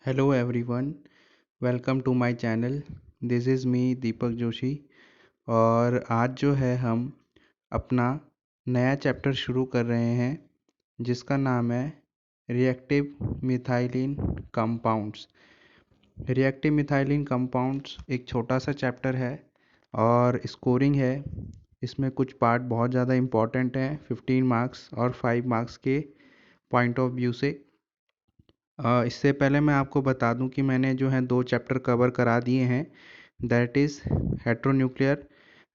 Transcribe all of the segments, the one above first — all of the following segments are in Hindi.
Hello everyone, welcome to my channel. This is me Deepak Joshi. और आज जो है हम अपना नया चैप्टर शुरू कर रहे हैं जिसका नाम है reactive methylene compounds. Reactive methylene compounds एक छोटा सा चैप्टर है और स्कोरिंग है। इसमें कुछ पार्ट बहुत ज़्यादा इम्पॉर्टेंट हैं 15 मार्क्स और 5 मार्क्स के पॉइंट ऑफ व्यू से। इससे पहले मैं आपको बता दूं कि मैंने जो है 2 चैप्टर कवर करा दिए हैं, that is heteronuclear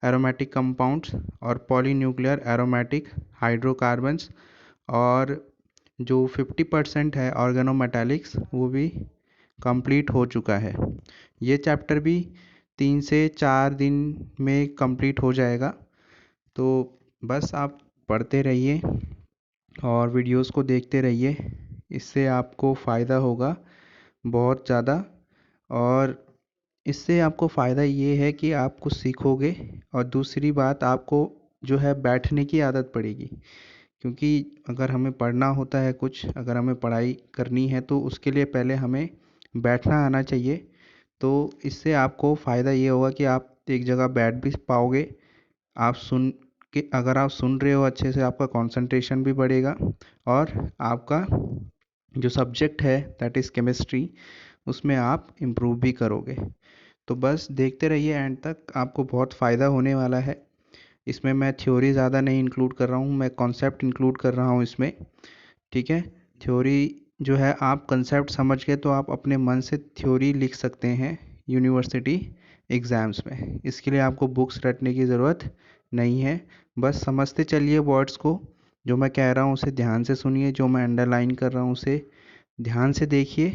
aromatic compounds और पॉलीन्यूक्लियर एरोमेटिक हाइड्रोकार्बन्स। और जो 50% है ऑर्गेनोमेटालिक्स वो भी कंप्लीट हो चुका है। ये चैप्टर भी 3 से 4 दिन में कंप्लीट हो जाएगा। तो बस आप पढ़ते रहिए और वीडियोस को देखते रहिए, इससे आपको फ़ायदा होगा बहुत ज़्यादा। और इससे आपको फ़ायदा ये है कि आप कुछ सीखोगे और दूसरी बात आपको जो है बैठने की आदत पड़ेगी। क्योंकि अगर हमें पढ़ना होता है कुछ, अगर हमें पढ़ाई करनी है तो उसके लिए पहले हमें बैठना आना चाहिए। तो इससे आपको फ़ायदा ये होगा कि आप एक जगह बैठ भी पाओगे। आप सुन के अगर आप सुन रहे हो अच्छे से, आपका कंसंट्रेशन भी बढ़ेगा और आपका जो सब्जेक्ट है दैट इज़ केमिस्ट्री, उसमें आप इम्प्रूव भी करोगे। तो बस देखते रहिए एंड तक, आपको बहुत फ़ायदा होने वाला है। इसमें मैं थ्योरी ज़्यादा नहीं इंक्लूड कर रहा हूँ, मैं कॉन्सेप्ट इंक्लूड कर रहा हूँ इसमें। ठीक है, थ्योरी जो है आप कंसेप्ट समझ के तो आप अपने मन से थ्योरी लिख सकते हैं यूनिवर्सिटी एग्ज़ाम्स में। इसके लिए आपको बुक्स रटने की ज़रूरत नहीं है, बस समझते चलिए वर्ड्स को। जो मैं कह रहा हूँ उसे ध्यान से सुनिए, जो मैं अंडरलाइन कर रहा हूँ उसे ध्यान से देखिए।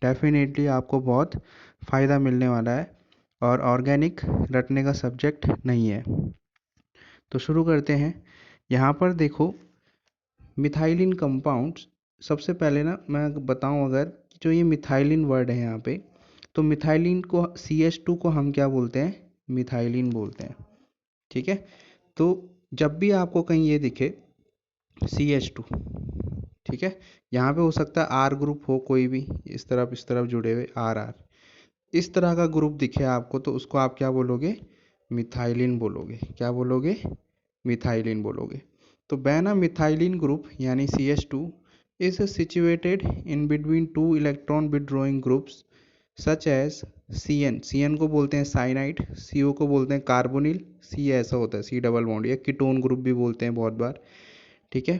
डेफिनेटली आपको बहुत फ़ायदा मिलने वाला है और ऑर्गेनिक रटने का सब्जेक्ट नहीं है। तो शुरू करते हैं। यहाँ पर देखो, मिथाइलिन कंपाउंड्स, सबसे पहले ना मैं बताऊं, अगर जो ये मिथाइलिन वर्ड है यहाँ पे, तो मिथाइलिन को CH2 को हम क्या बोलते हैं? मिथाइलिन बोलते हैं। ठीक है, तो जब भी आपको कहीं ये दिखे CH2, ठीक है, यहाँ पे हो सकता है आर ग्रुप हो, कोई भी इस तरफ जुड़े हुए आर आर, इस तरह का ग्रुप दिखे आपको तो उसको आप क्या बोलोगे? मिथाइलिन बोलोगे। क्या बोलोगे? मिथाइलिन बोलोगे। तो व्हेन अ मिथाइलिन ग्रुप यानी CH2 is situated in between two electron withdrawing groups such as CN को बोलते हैं साइनाइड, CO को बोलते हैं कार्बोनिल, C ऐसा होता है C डबल बॉन्ड, या कीटोन ग्रुप भी बोलते हैं बहुत बार। ठीक है,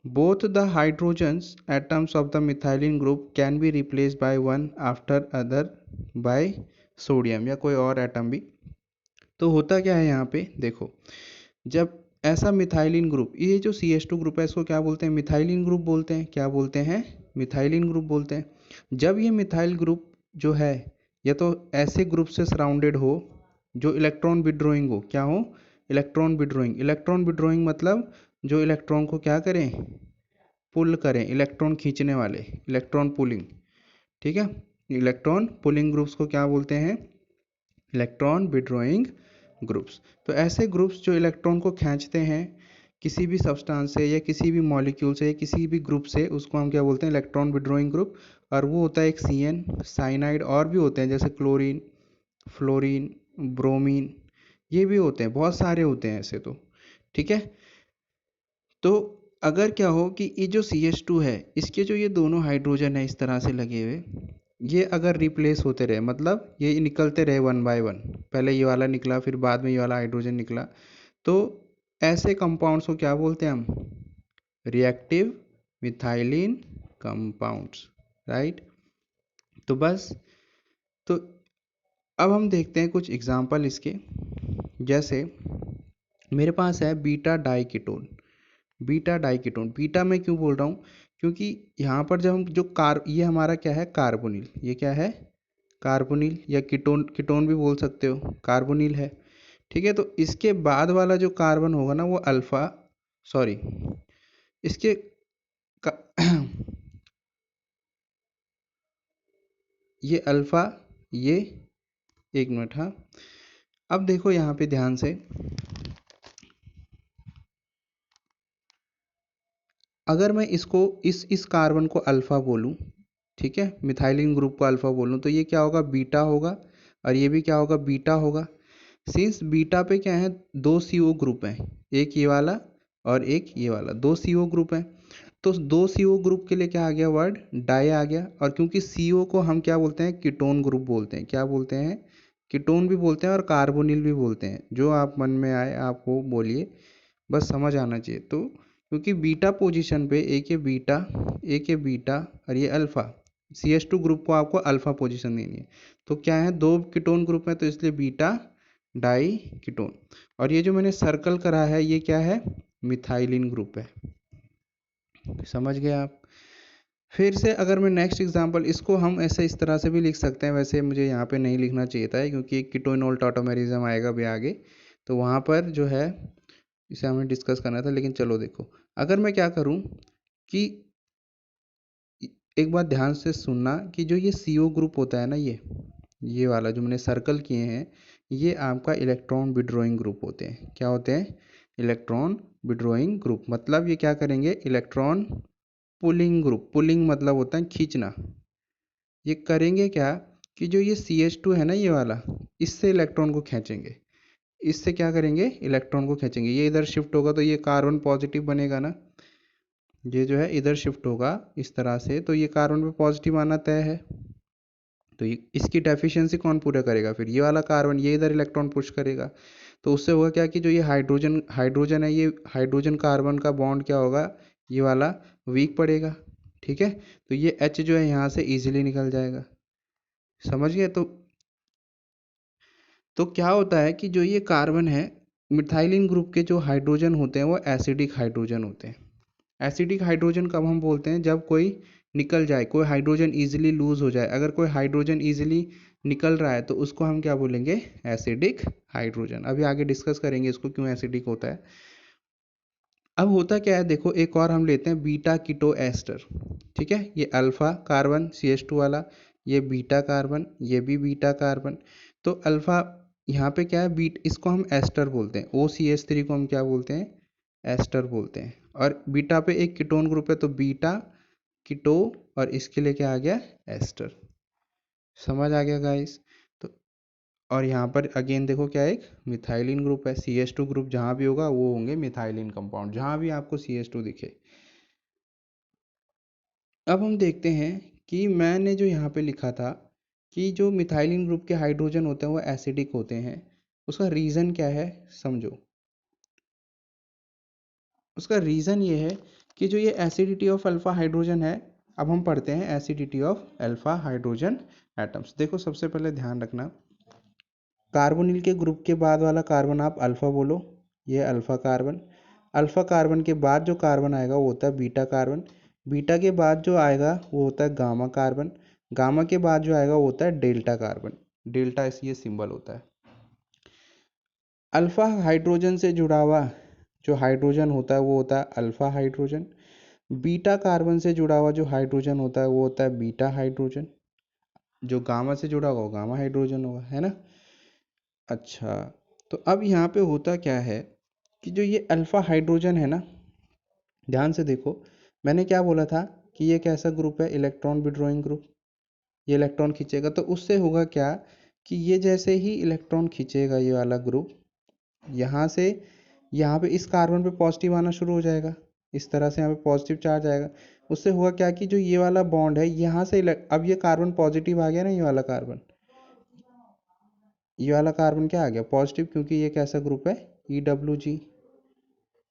both the hydrogens atoms of the methylene group can be replaced by one after other by sodium या कोई और एटम भी। तो होता क्या है यहाँ पे देखो, जब ऐसा मिथाइलिन ग्रुप, ये जो CH2 ग्रुप है इसको क्या बोलते हैं? मिथाइलिन ग्रुप बोलते हैं। क्या बोलते हैं? मिथाइलिन ग्रुप बोलते हैं। जब ये मिथाइल ग्रुप जो है या तो ऐसे ग्रुप से सराउंडेड हो जो इलेक्ट्रॉन विड्रॉइंग हो, क्या हो? Electron withdrawing. इलेक्ट्रॉन विड्रॉइंग मतलब जो इलेक्ट्रॉन को क्या करें? पुल करें, इलेक्ट्रॉन खींचने वाले, इलेक्ट्रॉन पुलिंग। ठीक है, इलेक्ट्रॉन पुलिंग ग्रुप्स को क्या बोलते हैं? Electron withdrawing groups. तो ऐसे ग्रुप्स जो इलेक्ट्रॉन को खींचते हैं किसी भी सब्सटेंस से या किसी भी मॉलिक्यूल से या किसी भी ग्रुप से, उसको हम क्या बोलते हैं? Electron withdrawing group. और वो होता है एक CN, साइनाइड, और भी होते हैं जैसे क्लोरीन, फ्लोरीन, ब्रोमीन, ये भी होते हैं, बहुत सारे होते हैं ऐसे तो। ठीक है, तो अगर क्या हो कि ये जो CH2 है, इसके जो ये दोनों हाइड्रोजन है इस तरह से लगे हुए, ये अगर रिप्लेस होते रहे, मतलब ये निकलते रहे वन बाय वन, पहले ये वाला निकला फिर बाद में ये वाला हाइड्रोजन निकला, तो ऐसे कंपाउंड्स को क्या बोलते हैं हम? Reactive methylene compounds, right. तो बस, तो अब हम देखते हैं कुछ एग्जांपल इसके। जैसे मेरे पास है beta diketone. Beta diketone, beta मैं क्यों बोल रहा हूँ? क्योंकि यहाँ पर जब हम जो ये हमारा क्या है? कार्बोनिल। ये क्या है? कार्बोनिल, या कीटोन, कीटोन भी बोल सकते हो, कार्बोनिल है। ठीक है, तो इसके बाद वाला जो कार्बन होगा ना वो अल्फा, सॉरी, इसके ये अल्फा, ये, एक मिनट, हाँ। अब देखो यहाँ पे ध्यान से, अगर मैं इसको इस कार्बन को अल्फा बोलूँ, ठीक है, मिथाइलिन ग्रुप को अल्फ़ा बोलूँ तो ये क्या होगा, बीटा होगा, और ये भी क्या होगा, बीटा होगा। सिंस बीटा पे क्या है, दो CO ग्रुप हैं, एक ये वाला और एक ये वाला, दो CO ग्रुप हैं। तो दो CO ग्रुप के लिए क्या आ गया वर्ड, डाई आ गया। और क्योंकि CO को हम क्या बोलते हैं, कीटोन ग्रुप बोलते हैं। क्या बोलते हैं, कीटोन भी बोलते हैं और कार्बोनिल भी बोलते हैं। जो आप मन में आए आप वो बोलिए, बस समझ आना चाहिए। तो क्योंकि बीटा पोजीशन पे एक ये बीटा और ये अल्फ़ा, CH2 ग्रुप को आपको अल्फ़ा पोजीशन देनी है। तो क्या है, दो कीटोन ग्रुप है तो इसलिए बीटा डाई कीटोन। और ये जो मैंने सर्कल करा है ये क्या है, मिथाइलिन ग्रुप है। समझ गए आप। फिर से अगर मैं नेक्स्ट एग्जांपल, इसको हम ऐसे इस तरह से भी लिख सकते हैं। वैसे मुझे यहाँ पे नहीं लिखना चाहिए था क्योंकि कीटोइनोल टॉटोमेरिज्म आएगा भी आगे, तो वहाँ पर जो है इसे हमें डिस्कस करना था। लेकिन चलो देखो, अगर मैं क्या करूँ कि एक बात ध्यान से सुनना कि जो ये CO ग्रुप होता है ना, ये वाला जो मैंने सर्कल किए हैं, ये आपका इलेक्ट्रॉन विड्रॉइंग ग्रुप होते हैं। क्या होते हैं, इलेक्ट्रॉन विड्रॉइंग ग्रुप। मतलब ये क्या करेंगे, इलेक्ट्रॉन पुलिंग ग्रुप। पुलिंग मतलब होता है खींचना। ये करेंगे क्या कि जो ये CH2 है ना ये वाला, इससे इलेक्ट्रॉन को खींचेंगे। इससे क्या करेंगे, इलेक्ट्रॉन को खींचेंगे। ये इधर शिफ्ट होगा तो ये कार्बन पॉजिटिव बनेगा ना, ये जो है इधर शिफ्ट होगा इस तरह से, तो ये कार्बन पे पॉजिटिव आना तय है। तो ये इसकी डेफिशिएंसी कौन पूरा करेगा, फिर ये वाला कार्बन, ये इधर इलेक्ट्रॉन पुश करेगा। तो उससे होगा क्या कि जो ये हाइड्रोजन है, ये हाइड्रोजन कार्बन का बॉन्ड क्या होगा, ये वाला वीक पड़ेगा। ठीक है, तो ये H जो है यहाँ से इजीली निकल जाएगा। समझ गए। तो क्या होता है कि जो ये कार्बन है, मिथाइलिन ग्रुप के जो हाइड्रोजन होते हैं वो एसिडिक हाइड्रोजन होते हैं। एसिडिक हाइड्रोजन कब हम बोलते हैं, जब कोई निकल जाए, कोई हाइड्रोजन इजीली लूज हो जाए। अगर कोई हाइड्रोजन इजीली निकल रहा है तो उसको हम क्या बोलेंगे, एसिडिक हाइड्रोजन। अभी आगे डिस्कस करेंगे इसको क्यों एसिडिक होता है। अब होता क्या है देखो, एक और हम लेते हैं बीटा कीटो एस्टर। ठीक है, ये अल्फा कार्बन CH2 वाला, ये बीटा कार्बन, ये भी बीटा कार्बन। तो अल्फा यहाँ पे क्या है, बीट, इसको हम एस्टर बोलते हैं। OCH3 को हम क्या बोलते हैं, एस्टर बोलते हैं। और बीटा पे एक कीटोन ग्रुप है तो बीटा कीटो, और इसके लिए क्या आ गया, एस्टर। समझ आ गया गाइस। तो और यहाँ पर अगेन देखो क्या है, एक मिथाइलिन ग्रुप है। CH2 ग्रुप जहाँ भी होगा वो होंगे मिथाइलिन कंपाउंड, जहाँ भी आपको CH2 दिखे। अब हम देखते हैं कि मैंने जो यहाँ पे लिखा था कि जो मिथाइलिन ग्रुप के हाइड्रोजन होते हैं वो एसिडिक होते हैं, उसका रीज़न क्या है समझो। उसका रीज़न ये है कि जो ये एसिडिटी ऑफ अल्फ़ा हाइड्रोजन है, अब हम पढ़ते हैं acidity of alpha hydrogen atoms. देखो सबसे पहले ध्यान रखना, कार्बोनिल के ग्रुप के बाद वाला कार्बन आप अल्फ़ा बोलो, ये अल्फ़ा कार्बन। अल्फ़ा कार्बन के बाद जो कार्बन आएगा वो होता है बीटा कार्बन। बीटा के बाद जो आएगा वो होता है गामा कार्बन। गामा के बाद जो आएगा वो होता है डेल्टा कार्बन। डेल्टा इसलिए सिंबल होता है। अल्फ़ा हाइड्रोजन से जुड़ा हुआ जो हाइड्रोजन होता है वो होता है अल्फ़ा हाइड्रोजन। बीटा कार्बन से जुड़ा हुआ जो हाइड्रोजन होता है वो होता है बीटा हाइड्रोजन। जो गामा से जुड़ा होगा वो गामा हाइड्रोजन होगा, है ना। अच्छा, तो अब यहाँ पे होता क्या है कि जो ये अल्फ़ा हाइड्रोजन है ना, ध्यान से देखो, मैंने क्या बोला था कि ये कैसा ग्रुप है, इलेक्ट्रॉन विड्रॉइंग ग्रुप। ये इलेक्ट्रॉन खींचेगा तो उससे होगा क्या कि ये जैसे ही इलेक्ट्रॉन खींचेगा ये वाला ग्रुप, यहाँ से यहाँ पे इस कार्बन पे पॉजिटिव आना शुरू हो जाएगा। इस तरह से यहाँ पे पॉजिटिव चार्ज आएगा। उससे हुआ क्या कि जो ये वाला बॉन्ड है यहाँ से अब ये कार्बन पॉजिटिव आ गया ना, ये वाला कार्बन क्या आ गया, पॉजिटिव, क्योंकि ये कैसा ग्रुप है, EWG।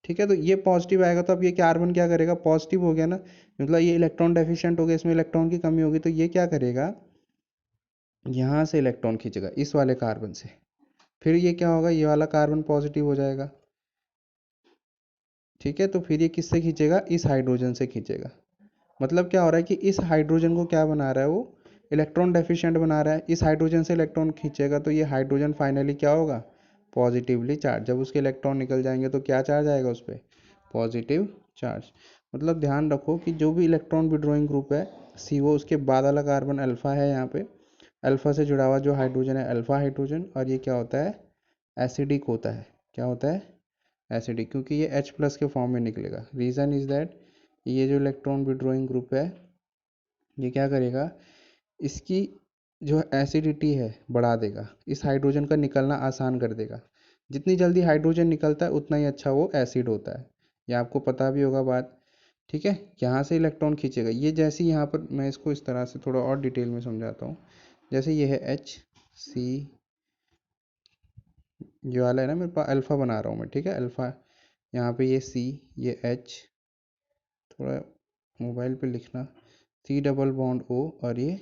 ठीक है, तो ये पॉजिटिव आएगा तो अब ये कार्बन क्या करेगा, पॉजिटिव हो गया ना, मतलब ये इलेक्ट्रॉन डेफिशिएंट हो गया, इसमें इलेक्ट्रॉन की कमी होगी, तो ये क्या करेगा, यहाँ से इलेक्ट्रॉन खींचेगा इस वाले कार्बन से। फिर ये क्या होगा, ये वाला कार्बन पॉजिटिव हो जाएगा। ठीक है, तो फिर ये किससे खींचेगा, इस हाइड्रोजन से खींचेगा। मतलब क्या हो रहा है कि इस हाइड्रोजन को क्या बना रहा है, वो इलेक्ट्रॉन डेफिशिएंट बना रहा है। इस हाइड्रोजन से इलेक्ट्रॉन खींचेगा तो ये हाइड्रोजन फाइनली क्या होगा, पॉजिटिवली चार्ज। जब उसके इलेक्ट्रॉन निकल जाएंगे तो क्या चार्ज आएगा उस पर, पॉजिटिव चार्ज। मतलब ध्यान रखो कि जो भी इलेक्ट्रॉन विड्रॉइंग ग्रुप है CO, उसके बाद वाला कार्बन अल्फा है। यहाँ पे अल्फा से जुड़ा हुआ जो हाइड्रोजन है अल्फा हाइड्रोजन, और ये क्या होता है, एसिडिक होता है। क्या होता है, एसिडिक, क्योंकि ये H+ के फॉर्म में निकलेगा। रीज़न इज़ दैट ये जो इलेक्ट्रॉन विड्रॉइंग ग्रुप है ये क्या करेगा, इसकी जो एसिडिटी है बढ़ा देगा, इस हाइड्रोजन का निकलना आसान कर देगा। जितनी जल्दी हाइड्रोजन निकलता है उतना ही अच्छा वो एसिड होता है। ये आपको पता भी होगा बात। ठीक है, यहाँ से इलेक्ट्रॉन खींचेगा। ये जैसे यहाँ पर मैं इसको इस तरह से थोड़ा और डिटेल में समझाता हूँ। जैसे ये है एच सी, ये वाला है ना मेरे पास, अल्फ़ा बना रहा हूँ मैं, ठीक है, अल्फ़ा। यहाँ पे ये सी, ये एच, थोड़ा मोबाइल पे लिखना, सी डबल बॉन्ड ओ, और ये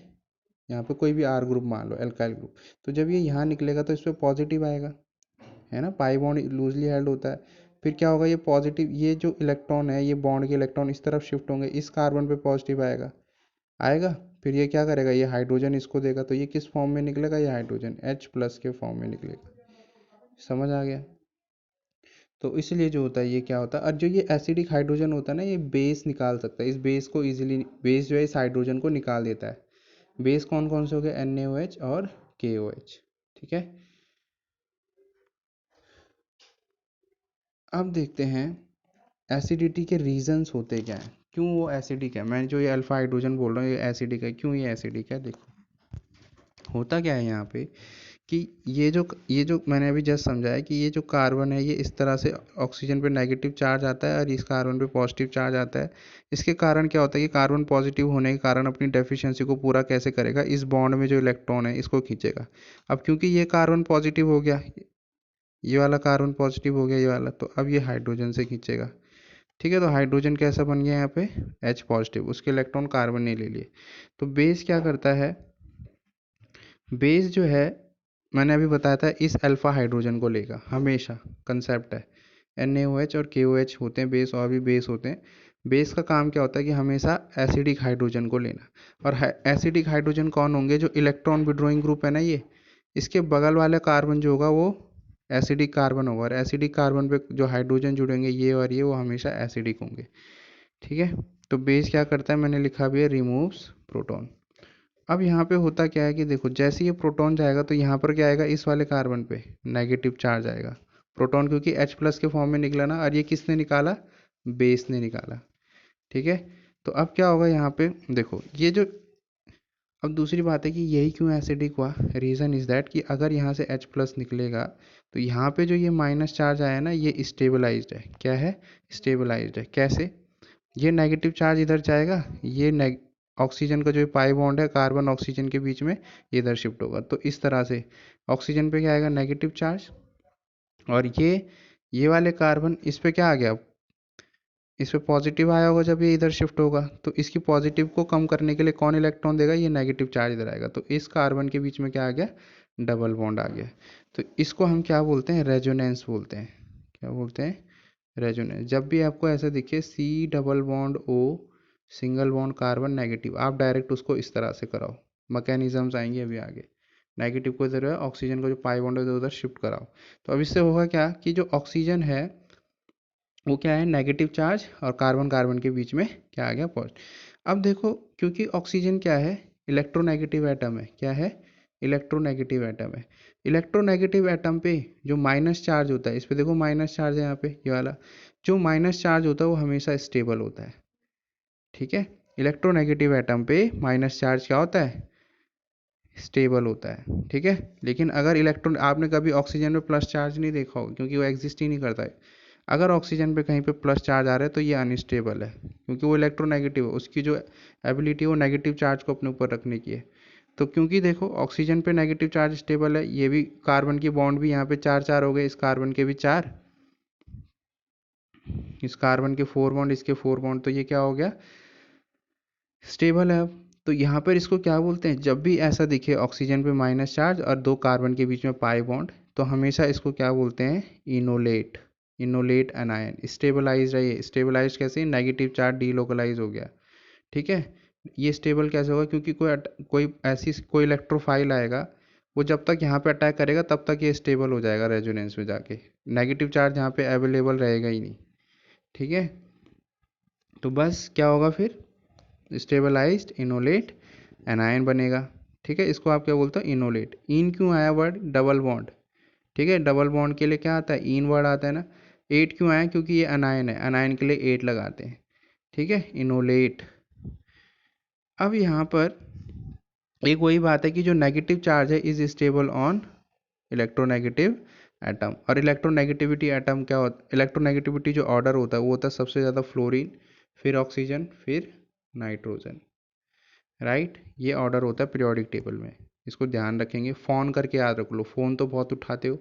यहाँ पे कोई भी आर ग्रुप मान लो, एल्काइल ग्रुप। तो जब ये यहाँ निकलेगा तो इस पर पॉजिटिव आएगा, है ना, पाई बॉन्ड लूजली हेल्ड होता है। फिर क्या होगा, ये पॉजिटिव, ये जो इलेक्ट्रॉन है, ये बॉन्ड के इलेक्ट्रॉन इस तरफ शिफ्ट होंगे, इस कार्बन पे पॉजिटिव आएगा, आएगा। फिर ये क्या करेगा, ये हाइड्रोजन इसको देगा, तो ये किस फॉर्म में निकलेगा, ये हाइड्रोजन H प्लस के फॉर्म में निकलेगा। समझ आ गया। तो इसलिए जो होता है ये क्या होता है, और जो ये एसिडिक हाइड्रोजन होता है ना, ये बेस निकाल सकता है, इस बेस को इजीली, बेस जो है इस हाइड्रोजन को निकाल देता है। बेस कौन कौन से हो गए, NaOH और KOH। ठीक है, अब देखते हैं एसिडिटी के रीजंस होते क्या हैं, क्यों वो एसिडिक है। मैं जो ये अल्फा हाइड्रोजन बोल रहा हूँ ये एसिडिक है, क्यों ये एसिडिक है। देखो होता क्या है यहाँ पे, कि ये जो मैंने अभी जस्ट समझाया कि ये जो कार्बन है ये इस तरह से ऑक्सीजन पे नेगेटिव चार्ज आता है और इस कार्बन पे पॉजिटिव चार्ज आता है। इसके कारण क्या होता है कि कार्बन पॉजिटिव होने के कारण अपनी डेफिशिएंसी को पूरा कैसे करेगा, इस बॉन्ड में जो इलेक्ट्रॉन है इसको खींचेगा। अब क्योंकि ये कार्बन पॉजिटिव हो गया, ये वाला कार्बन पॉजिटिव हो गया, ये वाला, तो अब ये हाइड्रोजन से खींचेगा। ठीक है, तो हाइड्रोजन कैसा बन गया यहाँ पे, H पॉजिटिव, उसके इलेक्ट्रॉन कार्बन ने ले लिए। तो बेस क्या करता है, बेस जो है मैंने अभी बताया था इस अल्फा हाइड्रोजन को लेगा हमेशा, कंसेप्ट है। NaOH और KOH होते हैं बेस, और भी बेस होते हैं। बेस का काम क्या होता है कि हमेशा एसिडिक हाइड्रोजन को लेना। और एसिडिक हाइड्रोजन कौन होंगे, जो इलेक्ट्रॉन विड्रॉइंग ग्रुप है ना, ये इसके बगल वाले कार्बन जो होगा वो एसिडिक कार्बन होगा, और एसिडिक कार्बन पे जो हाइड्रोजन जुड़ेंगे ये और ये, वो हमेशा एसिडिक होंगे। ठीक है, तो बेस क्या करता है, मैंने लिखा भी है, रिमूव्स प्रोटॉन। अब यहाँ पे होता क्या है कि देखो, जैसे ये प्रोटॉन जाएगा तो यहाँ पर क्या आएगा, इस वाले कार्बन पे नेगेटिव चार्ज आएगा। प्रोटॉन क्योंकि H प्लस के फॉर्म में निकला ना, और ये किसने निकाला, बेस ने निकाला। ठीक है, तो अब क्या होगा यहाँ पे, देखो ये जो, अब दूसरी बात है कि यही क्यों एसिडिक हुआ, रीज़न इज़ दैट कि अगर यहाँ से H प्लस निकलेगा तो यहाँ पे जो ये माइनस चार्ज आया ना, ये स्टेबलाइज्ड है। क्या है, स्टेबलाइज्ड है। कैसे, ये नेगेटिव चार्ज इधर जाएगा, ये ऑक्सीजन का जो पाई बॉन्ड है कार्बन ऑक्सीजन के बीच में, ये इधर शिफ्ट होगा, तो इस तरह से ऑक्सीजन पे क्या आएगा, नेगेटिव चार्ज। और ये वाले कार्बन, इस पे क्या आ गया, इस पे पॉजिटिव आया होगा जब ये इधर शिफ्ट होगा, तो इसकी पॉजिटिव को कम करने के लिए कौन इलेक्ट्रॉन देगा, ये नेगेटिव चार्ज इधर आएगा, तो इस कार्बन के बीच में क्या आ गया, डबल बॉन्ड आ गया। तो इसको हम क्या बोलते हैं, रेजोनेंस बोलते हैं। क्या बोलते हैं, रेजोनेंस। जब भी आपको ऐसा दिखे C double bond O single bond carbon negative, आप डायरेक्ट उसको इस तरह से कराओ, मैकेनिज्म्स आएंगे अभी आगे। नेगेटिव को इधर है, ऑक्सीजन का जो पाई बॉन्ड है उधर शिफ्ट कराओ। तो अब इससे होगा क्या कि जो ऑक्सीजन है वो क्या है, नेगेटिव चार्ज, और कार्बन कार्बन के बीच में क्या आ गया, पॉजिटिव। अब देखो, क्योंकि ऑक्सीजन क्या है, इलेक्ट्रोनेगेटिव एटम है। क्या है, इलेक्ट्रोनेगेटिव एटम है। इलेक्ट्रोनेगेटिव एटम पे जो माइनस चार्ज होता है, इस पे देखो माइनस चार्ज है यहाँ पे, ये वाला जो माइनस चार्ज होता है वो हमेशा स्टेबल होता है। ठीक है, इलेक्ट्रोनेगेटिव एटम पे माइनस चार्ज क्या होता है, स्टेबल होता है। ठीक है, लेकिन अगर इलेक्ट्रॉन, आपने कभी ऑक्सीजन में प्लस चार्ज नहीं देखा होगा क्योंकि वो एग्जिस्ट ही नहीं करता है। अगर ऑक्सीजन पे कहीं पे प्लस चार्ज आ रहा है तो ये अनस्टेबल है, क्योंकि वो इलेक्ट्रोनेगेटिव है, उसकी जो एबिलिटी है वो नेगेटिव चार्ज को अपने ऊपर रखने की है। तो क्योंकि देखो ऑक्सीजन पे नेगेटिव चार्ज स्टेबल है, ये भी कार्बन की बॉन्ड भी यहाँ पे चार चार हो गए, इस कार्बन के भी चार, इस कार्बन के फोर बॉन्ड, इसके फोर बॉन्ड, तो ये क्या हो गया, स्टेबल है अब। तो यहाँ पर इसको क्या बोलते हैं, जब भी ऐसा दिखे ऑक्सीजन पे माइनस चार्ज और दो कार्बन के बीच में पाई बॉन्ड, तो हमेशा इसको क्या बोलते हैं, इनोलेट। इनोलेट एनायन, स्टेबलाइज है। ये स्टेबलाइज कैसे, नेगेटिव चार्ज डीलोकलाइज हो गया। ठीक है, ये स्टेबल कैसे होगा, क्योंकि कोई ऐसी कोई इलेक्ट्रोफाइल आएगा, वो जब तक यहाँ पे अटैक करेगा तब तक ये स्टेबल हो जाएगा रेजोनेंस में जाके, नेगेटिव चार्ज यहाँ पे अवेलेबल रहेगा ही नहीं। ठीक है, तो बस क्या होगा फिर, स्टेबलाइज्ड इनोलेट एनायन बनेगा। ठीक है, इसको आप क्या बोलते हो, इनोलेट। इन क्यों आया वर्ड, डबल बॉन्ड। ठीक है, डबल बॉन्ड के लिए क्या आता है, इन वर्ड आता है ना। एट क्यों आया, क्योंकि ये अनायन है, अनायन के लिए एट लगाते हैं। ठीक है, इनोलेट। अब यहाँ पर एक वही बात है कि जो नेगेटिव चार्ज है is stable on electronegative atom. और इलेक्ट्रोनेगेटिविटी एटम क्या होता है, इलेक्ट्रोनेगेटिविटी जो ऑर्डर होता है वो होता है सबसे ज़्यादा फ्लोरीन, फिर ऑक्सीजन, फिर नाइट्रोजन, राइट। ये ऑर्डर होता है पीरियोडिक टेबल में। इसको ध्यान रखेंगे, फ़ोन करके याद रख लो, फ़ोन तो बहुत उठाते हो,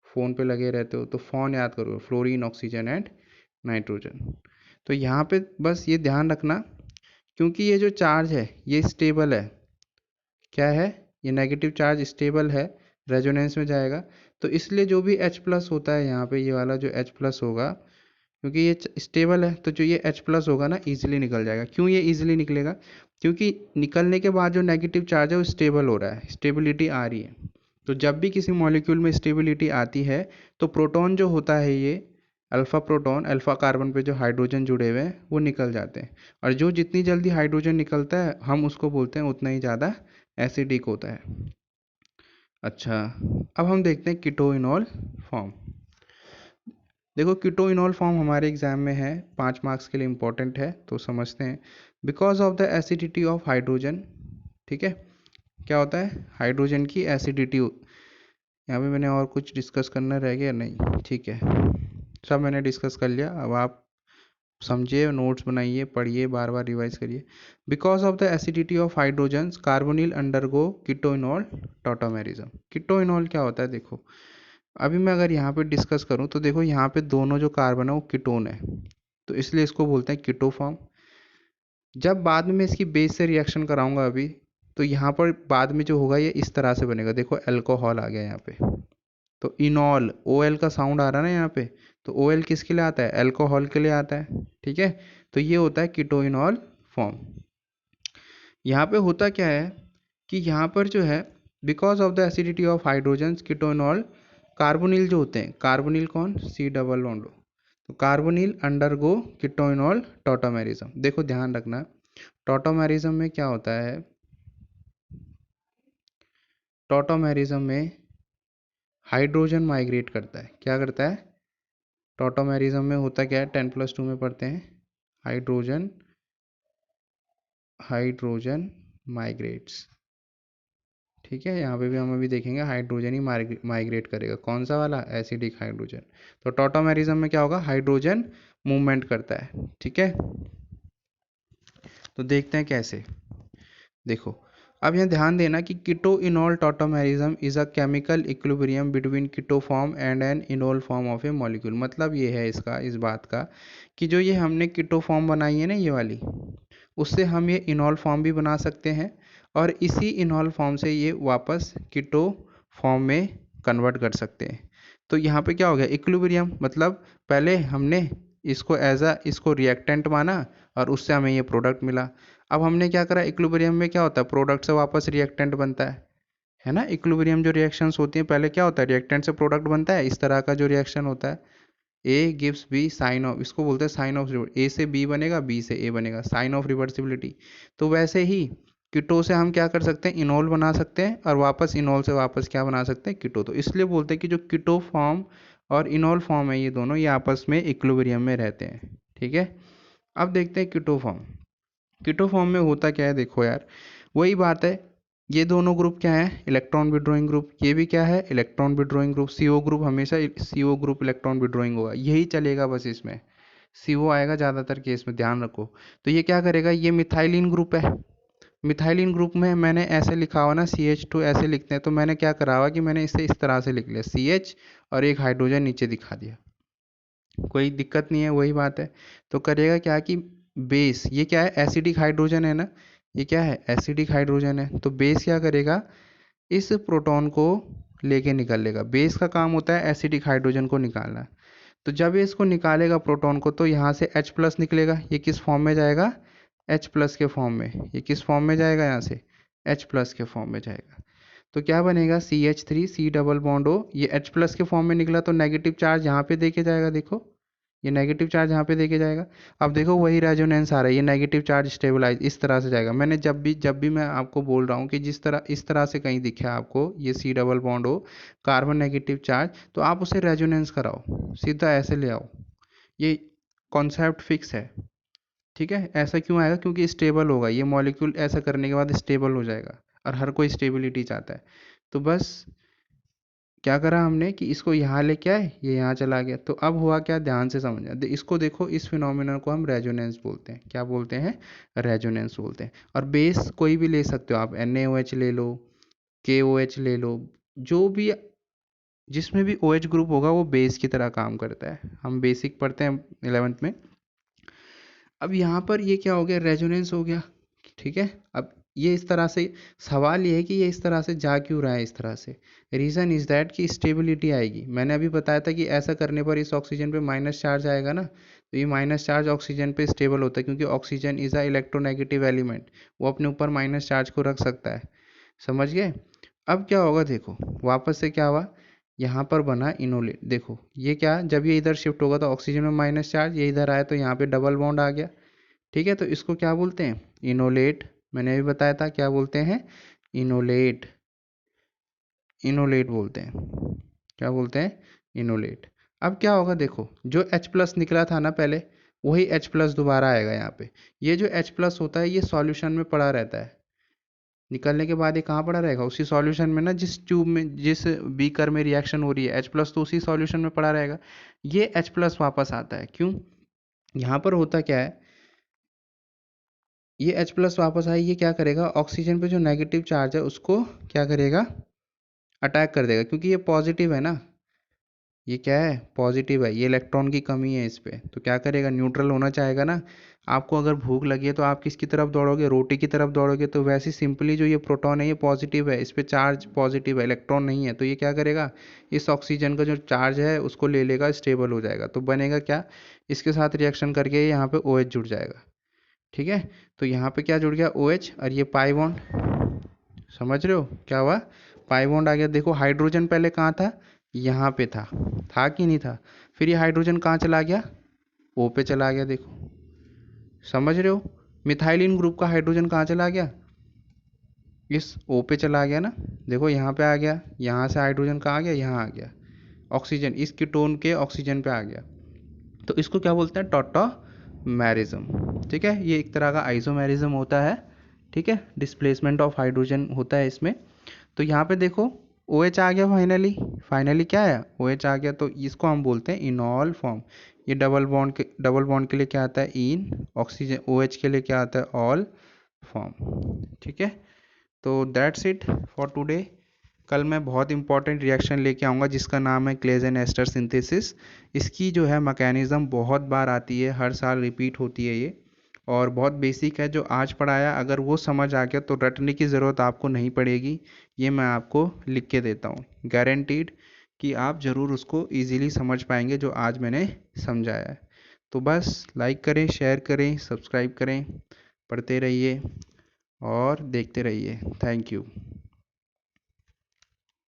फ़ोन पे लगे रहते हो, तो फ़ोन याद करो, फ्लोरीन, ऑक्सीजन एंड नाइट्रोजन। तो यहाँ पे बस ये ध्यान रखना, क्योंकि ये जो चार्ज है ये स्टेबल है, क्या है, ये नेगेटिव चार्ज स्टेबल है, रेजोनेंस में जाएगा, तो इसलिए जो भी H प्लस होता है यहाँ पे, ये वाला जो H प्लस होगा, क्योंकि ये स्टेबल है तो जो ये H प्लस होगा ना ईजिली निकल जाएगा। क्यों ये ईजिली निकलेगा, क्योंकि निकलने के बाद जो नेगेटिव चार्ज है वो स्टेबल हो रहा है, स्टेबिलिटी आ रही है। तो जब भी किसी मॉलिक्यूल में स्टेबिलिटी आती है तो प्रोटॉन जो होता है, ये अल्फ़ा प्रोटॉन, अल्फ़ा कार्बन पे जो हाइड्रोजन जुड़े हुए हैं वो निकल जाते हैं। और जो जितनी जल्दी हाइड्रोजन निकलता है हम उसको बोलते हैं उतना ही ज़्यादा एसिडिक होता है। अच्छा, अब हम देखते हैं कीटोइनॉल फॉर्म। देखो कीटोइनॉल फॉर्म हमारे एग्जाम में है, 5 मार्क्स के लिए इम्पोर्टेंट है, तो समझते हैं। Because of the acidity of hydrogen, ठीक है, क्या होता है, हाइड्रोजन की एसिडिटी। यहाँ पे मैंने और कुछ डिस्कस करना रह गया नहीं, ठीक है, सब मैंने डिस्कस कर लिया। अब आप समझिए, नोट्स बनाइए, पढ़िए, बार बार रिवाइज करिए। Because of the acidity of hydrogen carbonyl undergo कीटोइनॉल tautomerism. कीटोइनॉल क्या होता है, देखो अभी मैं अगर यहाँ पे डिस्कस करूँ तो देखो यहाँ पे दोनों जो कार्बन है वो कीटोन है, तो इसलिए इसको बोलते हैं कीटो फॉर्म। जब बाद में इसकी बेस से रिएक्शन कराऊंगा अभी, तो यहाँ पर बाद में जो होगा ये इस तरह से बनेगा, देखो अल्कोहल आ गया यहाँ पे, तो इनॉल, ओ एल का साउंड आ रहा है ना यहाँ पे, तो ओ एल किसके लिए आता है, अल्कोहल के लिए आता है, ठीक है। तो ये होता है कीटोइनॉल फॉर्म। यहाँ पे होता क्या है कि यहाँ पर जो है, because of the acidity of hydrogen कीटोइनॉल, carbonyl जो होते हैं, कार्बोनिल कौन, सी डबल बॉन्ड, तो कार्बोनिल अंडरगो कीटोइनॉल टॉटोमेरिज्म। देखो ध्यान रखना, टॉटोमेरिज्म में क्या होता है, टॉटोमेरिज्म में हाइड्रोजन माइग्रेट करता है, क्या करता है, टॉटोमेरिज्म में होता क्या है, 10+2 में पढ़ते हैं, हाइड्रोजन, हाइड्रोजन माइग्रेट्स, ठीक है। यहाँ पे भी हम अभी देखेंगे हाइड्रोजन ही माइग्रेट करेगा, कौन सा वाला, एसिडिक हाइड्रोजन। तो टॉटोमेरिज्म में क्या होगा, हाइड्रोजन मूवमेंट करता है, ठीक है। तो देखते हैं कैसे, देखो अब यहाँ ध्यान देना कि keto enol tautomerism is a chemical equilibrium between keto form and an enol form of a molecule. मतलब ये है इसका, इस बात का कि जो ये हमने कीटो फॉर्म बनाई है ना ये वाली, उससे हम ये इनॉल फॉर्म भी बना सकते हैं, और इसी इनॉल फॉर्म से ये वापस कीटो फॉर्म में कन्वर्ट कर सकते हैं। तो यहाँ पे क्या हो गया, इक्विलिब्रियम, मतलब पहले हमने इसको एज अ इसको रिएक्टेंट माना और उससे हमें ये प्रोडक्ट मिला। अब हमने क्या करा, इक्विलिब्रियम में क्या होता है, प्रोडक्ट से वापस रिएक्टेंट बनता है ना। इक्विलिब्रियम जो रिएक्शंस होती हैं पहले क्या होता है, रिएक्टेंट से प्रोडक्ट बनता है, इस तरह का जो रिएक्शन होता है, A gives B sign off, इसको बोलते हैं साइन ऑफ, ए से बी बनेगा, बी से ए बनेगा, साइन ऑफ रिवर्सिबिलिटी। तो वैसे ही कीटो से हम क्या कर सकते हैं, इनोल बना सकते हैं, और वापस इनोल से वापस क्या बना सकते हैं, कीटो। तो इसलिए बोलते हैं कि जो कीटो फॉर्म और इनोल फॉर्म है ये दोनों ये आपस में इक्विलिब्रियम में रहते हैं, ठीक है। अब देखते हैं कीटो फॉर्म। कीटो फॉर्म में होता क्या है, देखो यार वही बात है, ये दोनों ग्रुप क्या है, इलेक्ट्रॉन विड्रॉइंग ग्रुप, ये भी क्या है, electron withdrawing group. CO group हमेशा सीओ ग्रुप इलेक्ट्रॉन विड्रॉइंग होगा, यही चलेगा बस, इसमें सीओ आएगा ज़्यादातर केस में, ध्यान रखो। तो ये क्या करेगा, ये मिथाइलिन ग्रुप है, मिथाइलिन ग्रुप में मैंने ऐसे लिखा हुआ ना, CH2 ऐसे लिखते हैं, तो मैंने क्या करा हुआ कि मैंने इसे इस तरह से लिख लिया, CH और एक हाइड्रोजन नीचे दिखा दिया, कोई दिक्कत नहीं है, वही बात है। तो करेगा क्या कि बेस, ये क्या है, एसिडिक हाइड्रोजन है ना, ये क्या है, एसिडिक हाइड्रोजन है, तो बेस क्या करेगा, इस प्रोटॉन को लेके निकल लेगा। बेस का काम होता है एसिडिक हाइड्रोजन को निकालना। तो जब ये इसको निकालेगा प्रोटॉन को, तो यहाँ से H प्लस निकलेगा, ये किस फॉर्म में जाएगा, H प्लस के फॉर्म में। ये किस फॉर्म में जाएगा, यहाँ से H प्लस के फॉर्म में जाएगा। तो क्या बनेगा, CH3 C double bond O, ये H प्लस के फॉर्म में निकला, तो नेगेटिव चार्ज यहाँ पे देके जाएगा, देखो ये नेगेटिव चार्ज यहाँ पे देके जाएगा। अब देखो वही रेजोनेंस आ रहा है, ये नेगेटिव चार्ज स्टेबलाइज इस तरह से जाएगा। मैंने जब भी मैं आपको बोल रहा हूँ कि जिस तरह इस तरह से कहीं दिखे आपको ये C डबल बॉन्ड हो, कार्बन नेगेटिव चार्ज, तो आप उसे रेजोनेंस कराओ, सीधा ऐसे ले आओ, ये कॉन्सेप्ट फिक्स है, ठीक है, ऐसा क्यों आएगा? क्योंकि स्टेबल होगा ये मॉलिक्यूल, ऐसा करने के बाद स्टेबल हो जाएगा, और हर कोई स्टेबिलिटी चाहता है। तो बस क्या करा हमने कि इसको यहाँ लेके आए, ये यहाँ चला गया। तो अब हुआ क्या, ध्यान से समझना। इसको देखो, इस फिनोमिना को हम रेजोनेंस बोलते हैं। क्या बोलते हैं? रेजोनेंस बोलते हैं। और बेस कोई भी ले सकते हो आप, NaOH ले लो, KOH ले लो, जो भी, जिसमें भी OH ग्रुप होगा वो बेस की तरह काम करता है। हम बेसिक पढ़ते हैं 11th में। अब यहाँ पर ये क्या हो गया, रेजोनेंस हो गया। ठीक है, अब ये इस तरह से, सवाल ये है कि ये इस तरह से जा क्यों रहा है इस तरह से। रीज़न इज़ दैट कि स्टेबिलिटी आएगी। मैंने अभी बताया था कि ऐसा करने पर इस ऑक्सीजन पे माइनस चार्ज आएगा ना, तो ये माइनस चार्ज ऑक्सीजन पे स्टेबल होता है, क्योंकि oxygen is a electronegative element, वो अपने ऊपर माइनस चार्ज को रख सकता है। समझ गए? अब क्या होगा देखो, वापस से क्या हुआ, यहाँ पर बना इनोलेट। देखो ये क्या, जब ये इधर शिफ्ट होगा तो ऑक्सीजन में माइनस चार्ज, ये इधर आया तो यहाँ पे डबल बॉन्ड आ गया। ठीक है, तो इसको क्या बोलते हैं? इनोलेट। मैंने अभी बताया था क्या बोलते हैं, इनोलेट। इनोलेट बोलते हैं। क्या बोलते हैं? इनोलेट। अब क्या होगा देखो, जो H प्लस निकला था ना पहले, वही H प्लस दोबारा आएगा यहाँ पे। ये जो H प्लस होता है ये सॉल्यूशन में पड़ा रहता है, निकलने के बाद ये कहाँ पड़ा रहेगा, उसी सॉल्यूशन में ना, जिस ट्यूब में, जिस बीकर में रिएक्शन हो रही है, H प्लस तो उसी सॉल्यूशन में पड़ा रहेगा। ये H प्लस वापस आता है, क्यों? यहाँ पर होता क्या है, ये H प्लस वापस आए, ये क्या करेगा, ऑक्सीजन पे जो नेगेटिव चार्ज है उसको क्या करेगा, अटैक कर देगा, क्योंकि ये पॉजिटिव है ना, ये क्या है, पॉजिटिव है, ये इलेक्ट्रॉन की कमी है इस पे, तो क्या करेगा, न्यूट्रल होना चाहेगा ना। आपको अगर भूख लगी है तो आप किसकी तरफ दौड़ोगे, रोटी की तरफ दौड़ोगे। तो वैसे सिंपली जो ये प्रोटॉन है ये पॉजिटिव है, इस पे चार्ज पॉजिटिव है, इलेक्ट्रॉन नहीं है, तो ये क्या करेगा, इस ऑक्सीजन का जो चार्ज है उसको ले लेगा, स्टेबल हो जाएगा। तो बनेगा क्या, इसके साथ रिएक्शन करके यहाँ पे OH जुड़ जाएगा। ठीक है, तो यहाँ पे क्या जुड़ गया, OH, और ये पाई बॉन्ड। समझ रहे हो क्या हुआ, पाई बॉन्ड आ गया। देखो हाइड्रोजन पहले कहाँ था, यहाँ पे था कि नहीं था, फिर ये हाइड्रोजन कहाँ चला गया, O पे चला गया। देखो समझ रहे हो, मिथाइलिन ग्रुप का हाइड्रोजन कहाँ चला गया, इस O पे चला गया ना। देखो यहाँ पे आ गया, यहाँ से हाइड्रोजन कहाँ आ गया, यहाँ आ गया, ऑक्सीजन इस कीटोन के ऑक्सीजन पे आ गया। तो इसको क्या बोलते हैं, टॉटोमेरिज्म। ठीक है, ये एक तरह का आइसोमेरिज्म होता है। ठीक है, डिस्प्लेसमेंट ऑफ हाइड्रोजन होता है इसमें। तो यहाँ पे देखो OH आ गया, फाइनली क्या है, OH आ गया, तो इसको हम बोलते हैं इनॉल फॉर्म। ये डबल बॉन्ड के लिए क्या आता है, इन। ऑक्सीजन OH के लिए क्या आता है, ऑल फॉर्म। ठीक है, तो दैट्स इट फॉर टुडे। कल मैं बहुत इंपॉर्टेंट रिएक्शन लेके आऊँगा जिसका नाम है क्लेजन एस्टर सिंथेसिस। इसकी जो है मैकेनिज़्म बहुत बार आती है, हर साल रिपीट होती है ये, और बहुत बेसिक है। जो आज पढ़ाया अगर वो समझ आ गया तो रटने की ज़रूरत आपको नहीं पड़ेगी, ये मैं आपको लिख के देता हूँ, गारंटीड कि आप ज़रूर उसको ईज़िली समझ पाएंगे जो आज मैंने समझाया है। तो बस लाइक करें, शेयर करें, सब्सक्राइब करें, पढ़ते रहिए और देखते रहिए। Thank you.